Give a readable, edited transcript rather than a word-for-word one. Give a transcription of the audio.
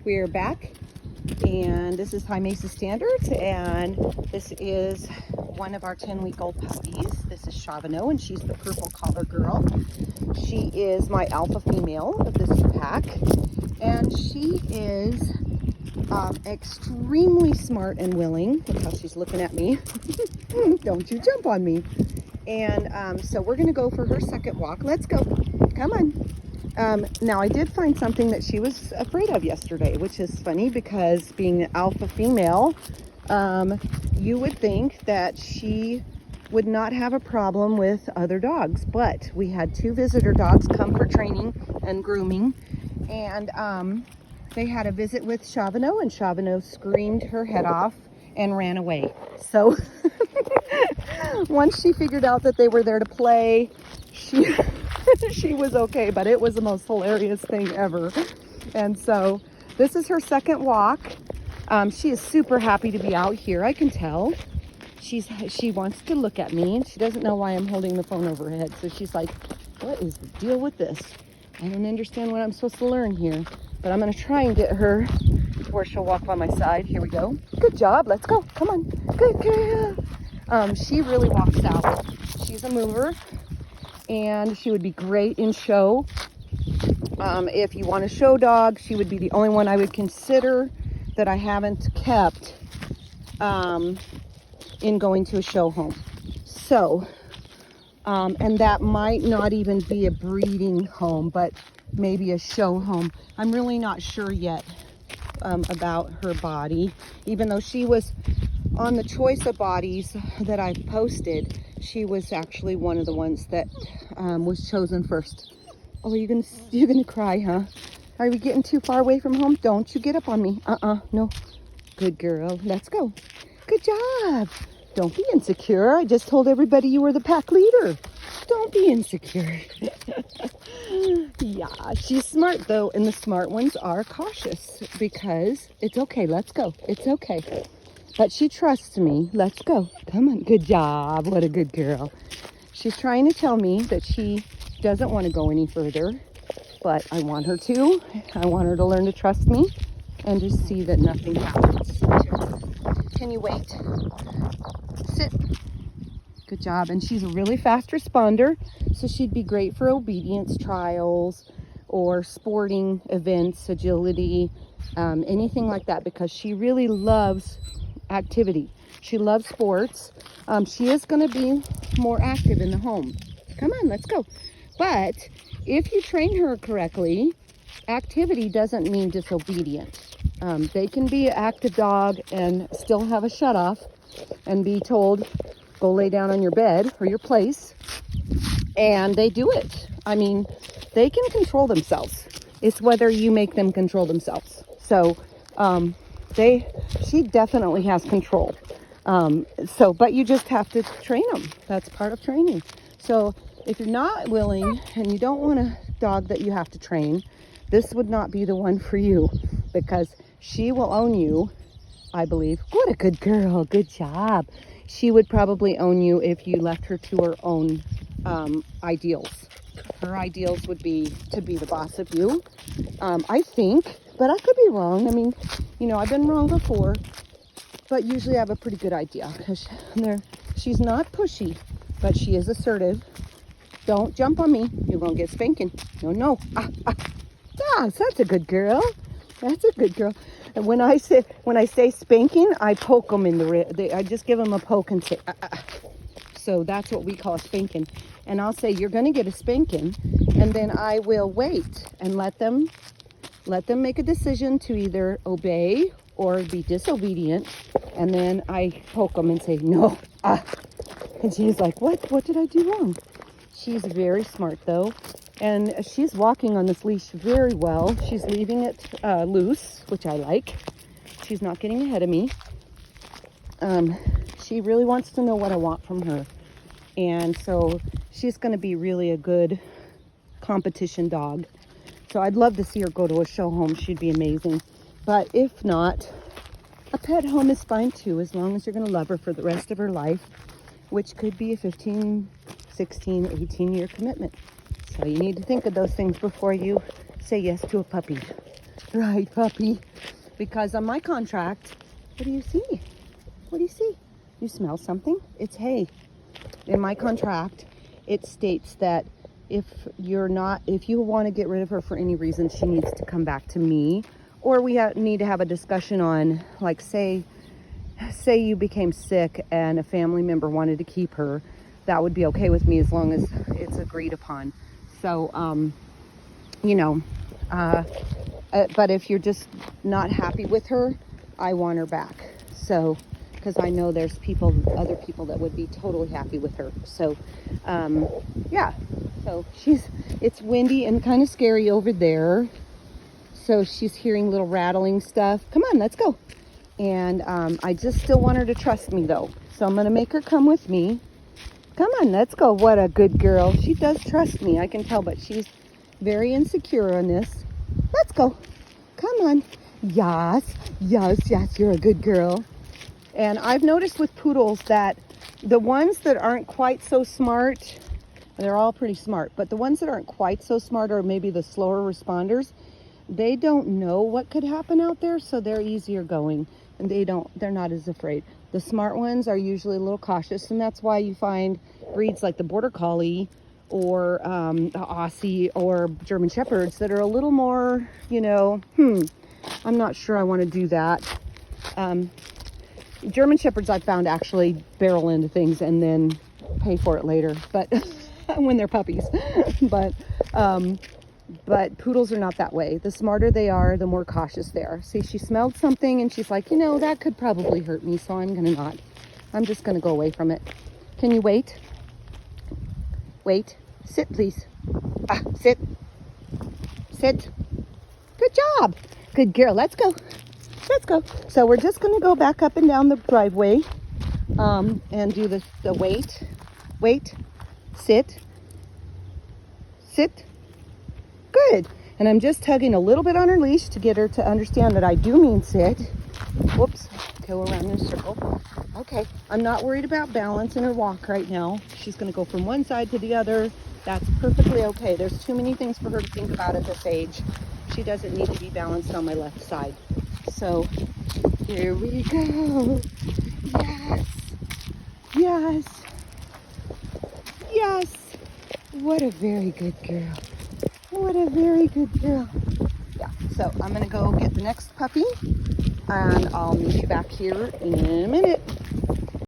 We're back, and this is High Mesa Standards, and this is one of our 10-week-old puppies. This is Shavano, and she's the purple collar girl. She is my alpha female of this pack, and she is extremely smart and willing. Look how she's looking at me. Don't you jump on me. And so we're going to go for her second walk. Let's go. Come on. Now, I did find something that she was afraid of yesterday, which is funny because being an alpha female, you would think that she would not have a problem with other dogs. But we had 2 visitor dogs come for training and grooming, and they had a visit with Shavano, and Shavano screamed her head off and ran away. So once she figured out that they were there to play, she was okay, but it was the most hilarious thing ever. And so this is her second walk. She is super happy to be out here. I can tell. She wants to look at me, and she doesn't know why I'm holding the phone over her head. So she's like, what is the deal with this? I don't understand what I'm supposed to learn here, but I'm going to try and get her to where she'll walk by my side. Here we go. Good job. Let's go. Come on. Good girl. She really walks out. She's a mover, and she would be great in show. If you want a show dog, she would be the only one I would consider that I haven't kept in going to a show home. So, and that might not even be a breeding home, but maybe a show home. I'm really not sure yet about her body, even though she was on the choice of bodies that I've posted. She was actually one of the ones that was chosen first. Oh, you're gonna cry, huh? Are we getting too far away from home? Don't you get up on me. No. Good girl. Let's go. Good job. Don't be insecure. I just told everybody you were the pack leader. Don't be insecure. Yeah, she's smart though, and the smart ones are cautious because it's okay. Let's go. It's okay. But she trusts me. Let's go. Come on. Good job. What a good girl. She's trying to tell me that she doesn't want to go any further, but I want her to. I want her to learn to trust me and to see that nothing happens to her. Can you wait? Sit. Good job. And she's a really fast responder, so she'd be great for obedience trials or sporting events, agility, anything like that, because she really loves activity. She loves sports. She is going to be more active in the home. Come on, let's go. But if you train her correctly, activity doesn't mean disobedience. They can be an active dog and still have a shut off and be told, go lay down on your bed or your place, and they do it. I mean, they can control themselves. It's whether you make them control themselves. So she definitely has control. But you just have to train them. That's part of training. So if you're not willing and you don't want a dog that you have to train, this would not be the one for you, because she will own you, I believe. What a good girl. Good job. She would probably own you if you left her to her own ideals. Her ideals would be to be the boss of you, I think, but I could be wrong. I mean, I've been wrong before, but usually I have a pretty good idea, because she's not pushy, but she is assertive. Don't jump on me. You're going to get spanking. No. That's a good girl. That's a good girl. And when I say spanking, I poke them in the rib. I just give them a poke and say, So that's what we call a spanking. And I'll say, you're going to get a spanking. And then I will wait and let them make a decision to either obey or be disobedient. And then I poke them and say, no. And she's like, what did I do wrong? She's very smart though. And she's walking on this leash very well. She's leaving it loose, which I like. She's not getting ahead of me. She really wants to know what I want from her. And so she's going to be really a good competition dog. So I'd love to see her go to a show home. She'd be amazing. But if not, a pet home is fine too, as long as you're going to love her for the rest of her life, which could be a 15, 16, 18-year commitment. So you need to think of those things before you say yes to a puppy. right, puppy. Because on my contract, what do you see? What do you see? You smell something? It's hay. In my contract, it states that if you want to get rid of her for any reason, she needs to come back to me, or we need to have a discussion on, like, say you became sick and a family member wanted to keep her, that would be okay with me as long as it's agreed upon. So, but if you're just not happy with her, I want her back. So, because I know there's other people that would be totally happy with her. So, yeah. So it's windy and kind of scary over there. So she's hearing little rattling stuff. Come on, let's go. And I just still want her to trust me though. So I'm going to make her come with me. Come on, let's go. What a good girl. She does trust me, I can tell, but she's very insecure on this. Let's go. Come on. Yes, you're a good girl. And I've noticed with poodles that the ones that aren't quite so smart, they're all pretty smart, but the ones that aren't quite so smart, or maybe the slower responders, they don't know what could happen out there, so they're easier going, and they're not as afraid. The smart ones are usually a little cautious, and that's why you find breeds like the Border Collie or the Aussie or German Shepherds that are a little more, I'm not sure I want to do that. German Shepherds I've found actually barrel into things and then pay for it later, but when they're puppies. But poodles are not that way. The smarter they are, the more cautious they are. See, she smelled something and she's like, that could probably hurt me, so I'm just gonna go away from it. Can you wait? Wait. Sit, please. Sit. Sit. Good job. Good girl. Let's go. Let's go. So we're just gonna go back up and down the driveway and do the wait. Wait. Sit. Sit. Good. And I'm just tugging a little bit on her leash to get her to understand that I do mean sit. Whoops. Go around in a circle. Okay. I'm not worried about balance in her walk right now. She's going to go from one side to the other. That's perfectly okay. There's too many things for her to think about at this age. She doesn't need to be balanced on my left side. So here we go. Yes. Yes. Yes. What a very good girl. What a very good girl. Yeah, so I'm going to go get the next puppy, and I'll meet you back here in a minute.